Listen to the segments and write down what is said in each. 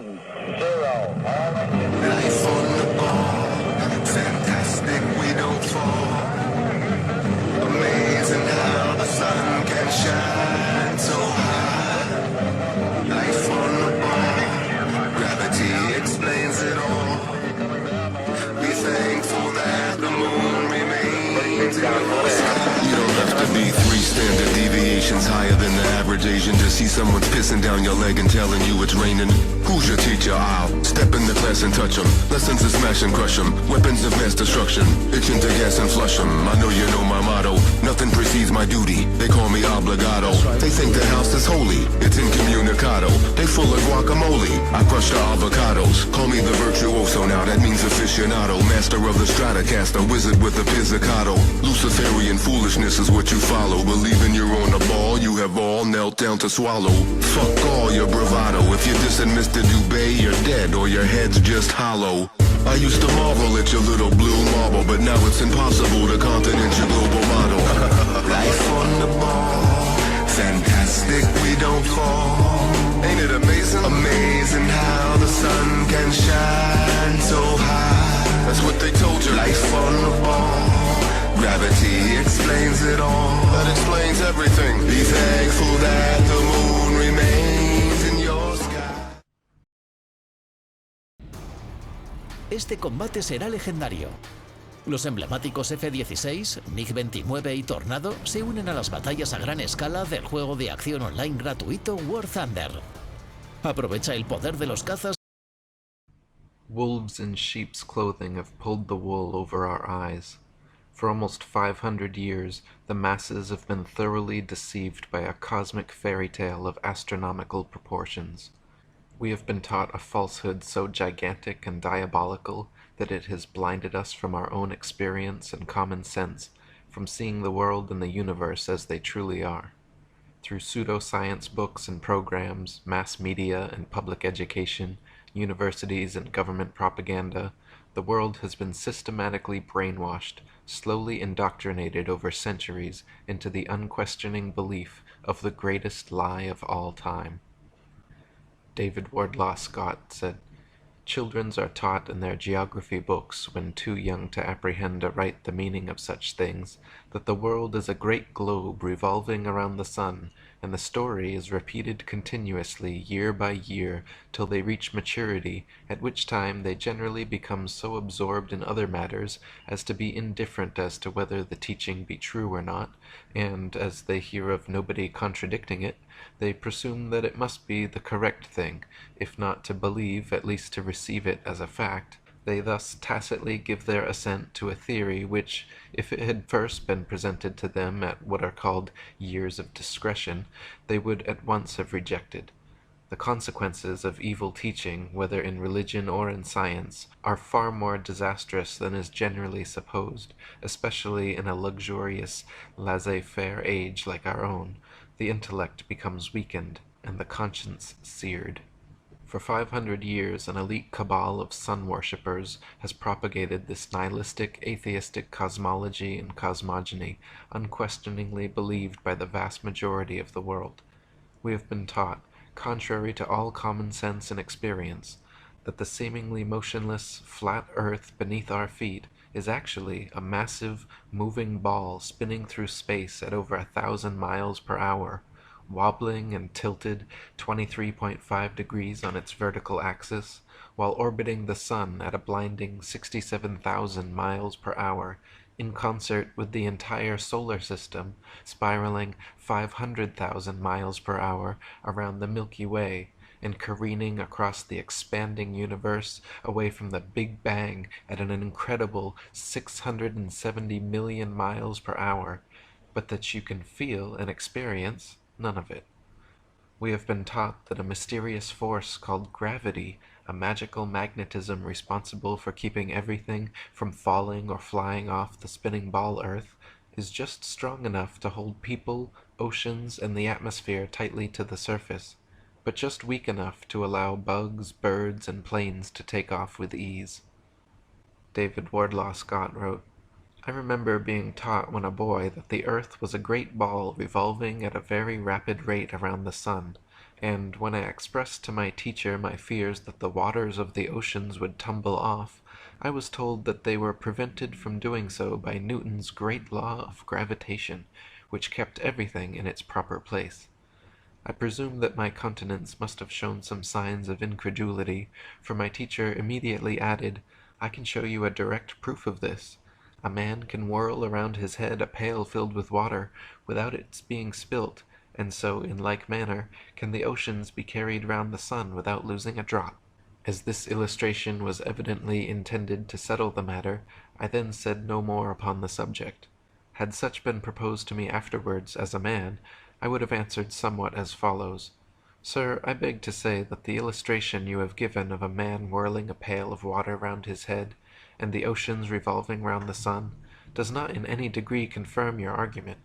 All engines. Life on the ball, fantastic, we don't fall. Amazing how the sun can shine so high. Life on the ball, gravity explains it all. Be thankful that the moon remains in your sky. You don't have to be 3 standard deviations higher than the average Asian to see someone's pissing down your leg and telling you it's raining. Who's your teacher? I'll step in the class and touch 'em. Lessons to smash and crush 'em. Weapons of mass destruction. Itching to gas and flush 'em. I know you know my motto. Nothing precedes my duty. They call me obligado. They think the house is holy. It's incommunicado. They full of guacamole. I crush the avocados. Call me the virtuoso now. That means aficionado. Master of the Stratocaster. Wizard with a pizzicato. Luciferian foolishness is what you follow. Believing you're on the ball. You have all knelt down to swallow. Fuck all your bravado. If you're dissing Mr. Dubay, you're dead or your head's just hollow. I used to marvel at your little blue marble, but now it's impossible to continent your global model. Life on the ball, fantastic, we don't fall. Ain't it amazing? Amazing how the sun can shine so high. That's what they told you. Life on the ball, gravity explains it all. That explains everything. Be thankful that the moon remains in your sky. Este combate será legendario. Los emblemáticos F-16, MiG-29 y Tornado se unen a las batallas a gran escala del juego de acción online gratuito War Thunder. Aprovecha el poder de los cazas. Wolves in sheep's clothing have pulled the wool over our eyes. For almost 500 years, the masses have been thoroughly deceived by a cosmic fairy tale of astronomical proportions. We have been taught a falsehood so gigantic and diabolical that it has blinded us from our own experience and common sense, from seeing the world and the universe as they truly are. Through pseudoscience books and programs, mass media and public education, universities and government propaganda, the world has been systematically brainwashed, slowly indoctrinated over centuries into the unquestioning belief of the greatest lie of all time. David Wardlaw Scott said, "Children are taught in their geography books, when too young to apprehend aright the meaning of such things, that the world is a great globe revolving around the sun, and the story is repeated continuously year by year till they reach maturity, at which time they generally become so absorbed in other matters as to be indifferent as to whether the teaching be true or not, and, as they hear of nobody contradicting it, they presume that it must be the correct thing, if not to believe, at least to receive it as a fact. They thus tacitly give their assent to a theory which, if it had first been presented to them at what are called years of discretion, they would at once have rejected. The consequences of evil teaching, whether in religion or in science, are far more disastrous than is generally supposed, especially in a luxurious, laissez-faire age like our own. The intellect becomes weakened, and the conscience seared. For 500 years, an elite cabal of sun-worshippers has propagated this nihilistic, atheistic cosmology and cosmogony, unquestioningly believed by the vast majority of the world. We have been taught, contrary to all common sense and experience, that the seemingly motionless, flat earth beneath our feet is actually a massive, moving ball spinning through space at over 1,000 miles per hour, wobbling and tilted 23.5 degrees on its vertical axis, while orbiting the sun at a blinding 67,000 miles per hour, in concert with the entire solar system, spiraling 500,000 miles per hour around the Milky Way, and careening across the expanding universe away from the Big Bang at an incredible 670 million miles per hour, but that you can feel and experience none of it. We have been taught that a mysterious force called gravity, a magical magnetism responsible for keeping everything from falling or flying off the spinning ball Earth, is just strong enough to hold people, oceans, and the atmosphere tightly to the surface, but just weak enough to allow bugs, birds, and planes to take off with ease." David Wardlaw Scott wrote, "I remember being taught when a boy that the earth was a great ball revolving at a very rapid rate around the sun, and when I expressed to my teacher my fears that the waters of the oceans would tumble off, I was told that they were prevented from doing so by Newton's great law of gravitation, which kept everything in its proper place. I presume that my countenance must have shown some signs of incredulity, for my teacher immediately added, "I can show you a direct proof of this. A man can whirl around his head a pail filled with water without its being spilt, and so, in like manner, can the oceans be carried round the sun without losing a drop." As this illustration was evidently intended to settle the matter, I then said no more upon the subject. Had such been proposed to me afterwards as a man, I would have answered somewhat as follows: "Sir, I beg to say that the illustration you have given of a man whirling a pail of water round his head, and the oceans revolving round the sun, does not in any degree confirm your argument,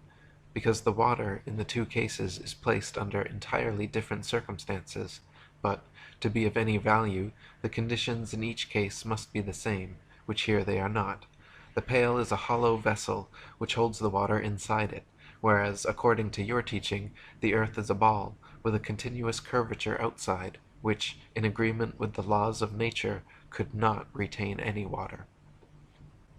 because the water in the two cases is placed under entirely different circumstances, but, to be of any value, the conditions in each case must be the same, which here they are not. The pail is a hollow vessel which holds the water inside it, whereas, according to your teaching, the earth is a ball, with a continuous curvature outside, which, in agreement with the laws of nature, could not retain any water.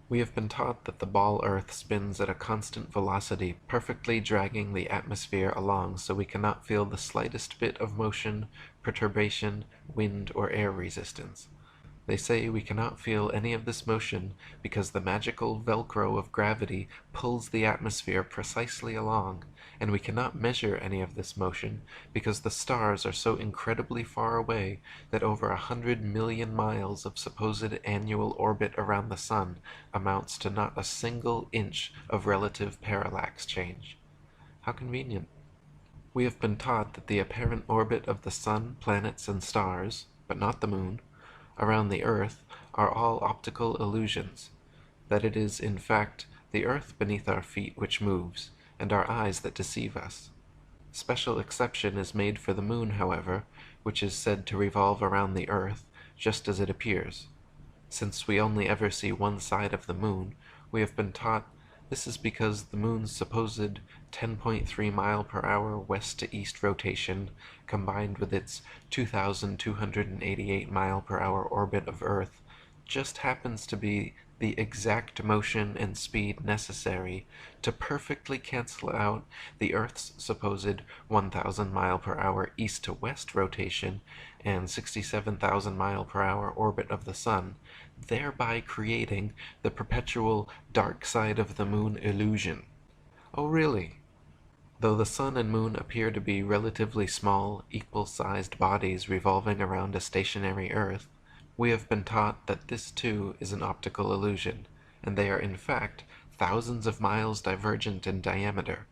We have been taught that the ball earth spins at a constant velocity, perfectly dragging the atmosphere along so we cannot feel the slightest bit of motion, perturbation, wind, or air resistance. They say we cannot feel any of this motion because the magical velcro of gravity pulls the atmosphere precisely along, and we cannot measure any of this motion because the stars are so incredibly far away that over 100 million miles of supposed annual orbit around the sun amounts to not a single inch of relative parallax change. How convenient. We have been taught that the apparent orbit of the sun, planets, and stars, but not the moon, around the earth are all optical illusions, that it is, in fact, the earth beneath our feet which moves, and our eyes that deceive us. Special exception is made for the moon, however, which is said to revolve around the earth just as it appears. Since we only ever see one side of the moon, we have been taught this is because the moon's supposed 10.3 mile per hour west to east rotation, combined with its 2,288 mile per hour orbit of Earth, just happens to be the exact motion and speed necessary to perfectly cancel out the Earth's supposed 1,000 mile per hour east to west rotation and 67,000 mile per hour orbit of the sun, thereby creating the perpetual dark side of the moon illusion. Oh, really? Though the sun and moon appear to be relatively small, equal-sized bodies revolving around a stationary Earth, we have been taught that this too is an optical illusion, and they are in fact thousands of miles divergent in diameter.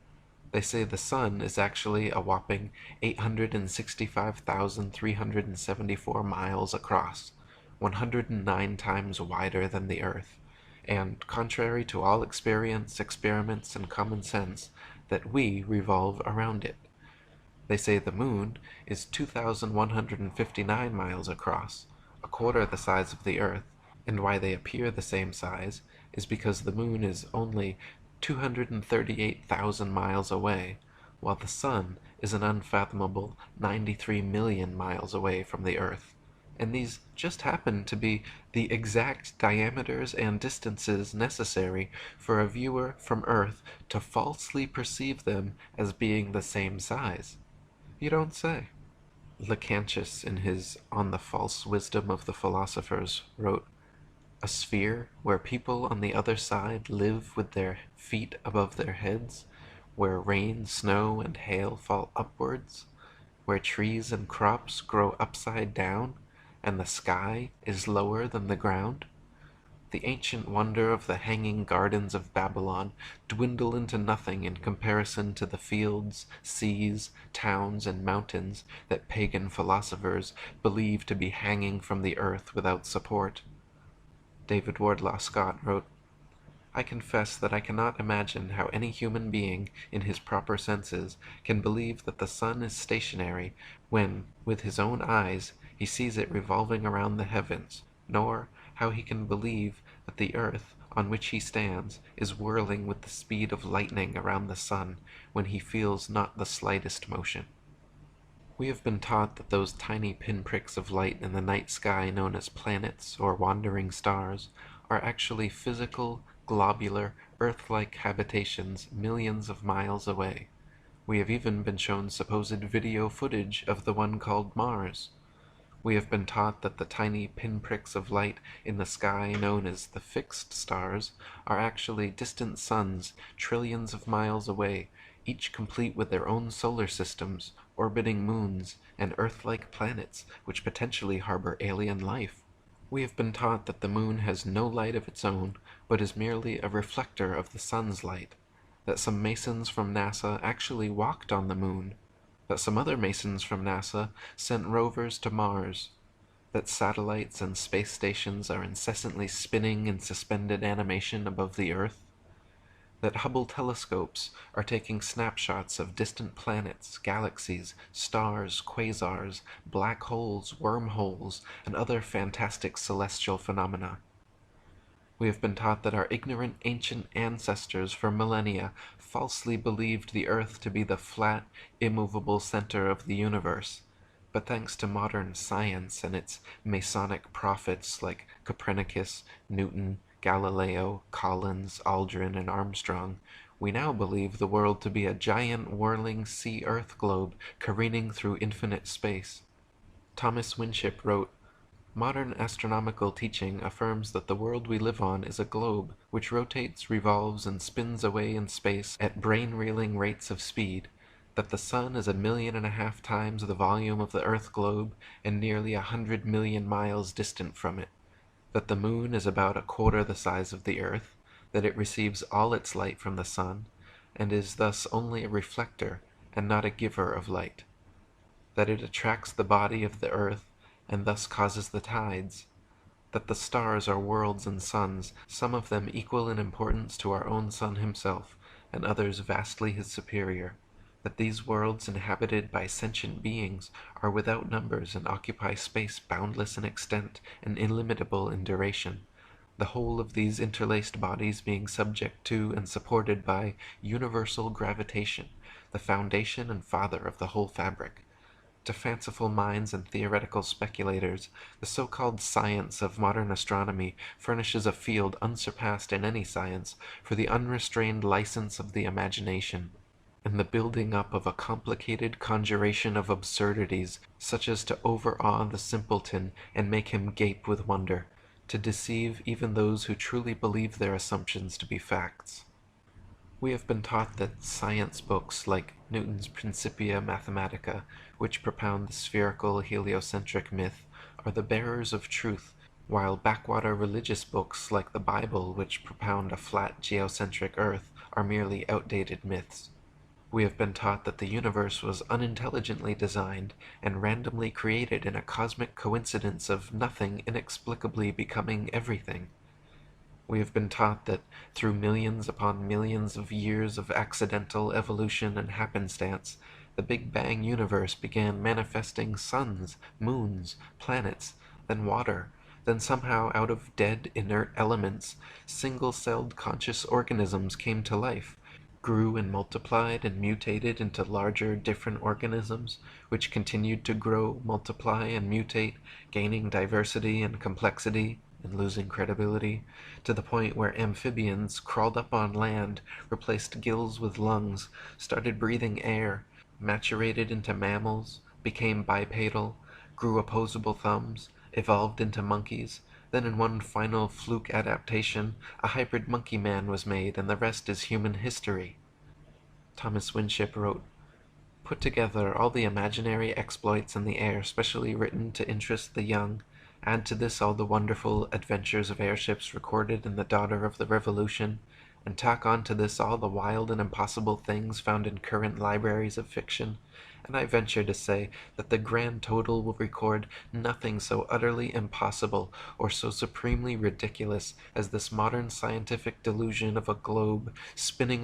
They say the sun is actually a whopping 865,374 miles across, 109 times wider than the Earth, and, contrary to all experience, experiments, and common sense, that we revolve around it. They say the moon is 2,159 miles across, a quarter the size of the Earth, and why they appear the same size is because the moon is only 238,000 miles away, while the sun is an unfathomable 93 million miles away from the Earth, and these just happen to be the exact diameters and distances necessary for a viewer from Earth to falsely perceive them as being the same size. You don't say. Lactantius, in his On the False Wisdom of the Philosophers, wrote, "A sphere where people on the other side live with their feet above their heads, where rain, snow, and hail fall upwards, where trees and crops grow upside down, and the sky is lower than the ground. The ancient wonder of the hanging gardens of Babylon dwindle into nothing in comparison to the fields, seas, towns, and mountains that pagan philosophers believe to be hanging from the earth without support." David Wardlaw Scott wrote, "I confess that I cannot imagine how any human being, in his proper senses, can believe that the sun is stationary when, with his own eyes, he sees it revolving around the heavens, nor how he can believe that the earth on which he stands is whirling with the speed of lightning around the sun when he feels not the slightest motion." We have been taught that those tiny pinpricks of light in the night sky known as planets or wandering stars are actually physical, globular, Earth-like habitations millions of miles away. We have even been shown supposed video footage of the one called Mars. We have been taught that the tiny pinpricks of light in the sky known as the fixed stars are actually distant suns trillions of miles away, each complete with their own solar systems, orbiting moons, and Earth-like planets which potentially harbor alien life. We have been taught that the moon has no light of its own, but is merely a reflector of the sun's light, that some masons from NASA actually walked on the moon, that some other masons from NASA sent rovers to Mars, that satellites and space stations are incessantly spinning in suspended animation above the Earth, that Hubble telescopes are taking snapshots of distant planets, galaxies, stars, quasars, black holes, wormholes, and other fantastic celestial phenomena. We have been taught that our ignorant ancient ancestors for millennia falsely believed the Earth to be the flat, immovable center of the universe. But thanks to modern science and its Masonic prophets like Copernicus, Newton, Galileo, Collins, Aldrin, and Armstrong, we now believe the world to be a giant whirling sea-Earth globe careening through infinite space. Thomas Winship wrote, "Modern astronomical teaching affirms that the world we live on is a globe which rotates, revolves, and spins away in space at brain-reeling rates of speed, that the sun is 1.5 million times the volume of the Earth globe and nearly 100 million miles distant from it, that the moon is about 1/4 the size of the Earth, that it receives all its light from the sun, and is thus only a reflector and not a giver of light, that it attracts the body of the Earth and thus causes the tides, that the stars are worlds and suns, some of them equal in importance to our own sun himself, and others vastly his superior, that these worlds inhabited by sentient beings are without numbers and occupy space boundless in extent and illimitable in duration, the whole of these interlaced bodies being subject to and supported by universal gravitation, the foundation and father of the whole fabric. To fanciful minds and theoretical speculators, the so-called science of modern astronomy furnishes a field unsurpassed in any science for the unrestrained license of the imagination, and the building up of a complicated conjuration of absurdities, such as to overawe the simpleton and make him gape with wonder, to deceive even those who truly believe their assumptions to be facts. We have been taught that science books like Newton's Principia Mathematica, which propound the spherical heliocentric myth, are the bearers of truth, while backwater religious books like the Bible, which propound a flat geocentric Earth, are merely outdated myths. We have been taught that the universe was unintelligently designed and randomly created in a cosmic coincidence of nothing inexplicably becoming everything. We have been taught that through millions upon millions of years of accidental evolution and happenstance, the Big Bang universe began manifesting suns, moons, planets, then water, then somehow out of dead, inert elements, single-celled conscious organisms came to life, grew and multiplied and mutated into larger, different organisms, which continued to grow, multiply, and mutate, gaining diversity and complexity, and losing credibility, to the point where amphibians crawled up on land, replaced gills with lungs, started breathing air, maturated into mammals, became bipedal, grew opposable thumbs, evolved into monkeys, then in one final fluke adaptation, a hybrid monkey man was made, and the rest is human history. Thomas Winship wrote, "Put together all the imaginary exploits in the air specially written to interest the young, add to this all the wonderful adventures of airships recorded in The Daughter of the Revolution, and tack on to this all the wild and impossible things found in current libraries of fiction, and I venture to say that the grand total will record nothing so utterly impossible or so supremely ridiculous as this modern scientific delusion of a globe spinning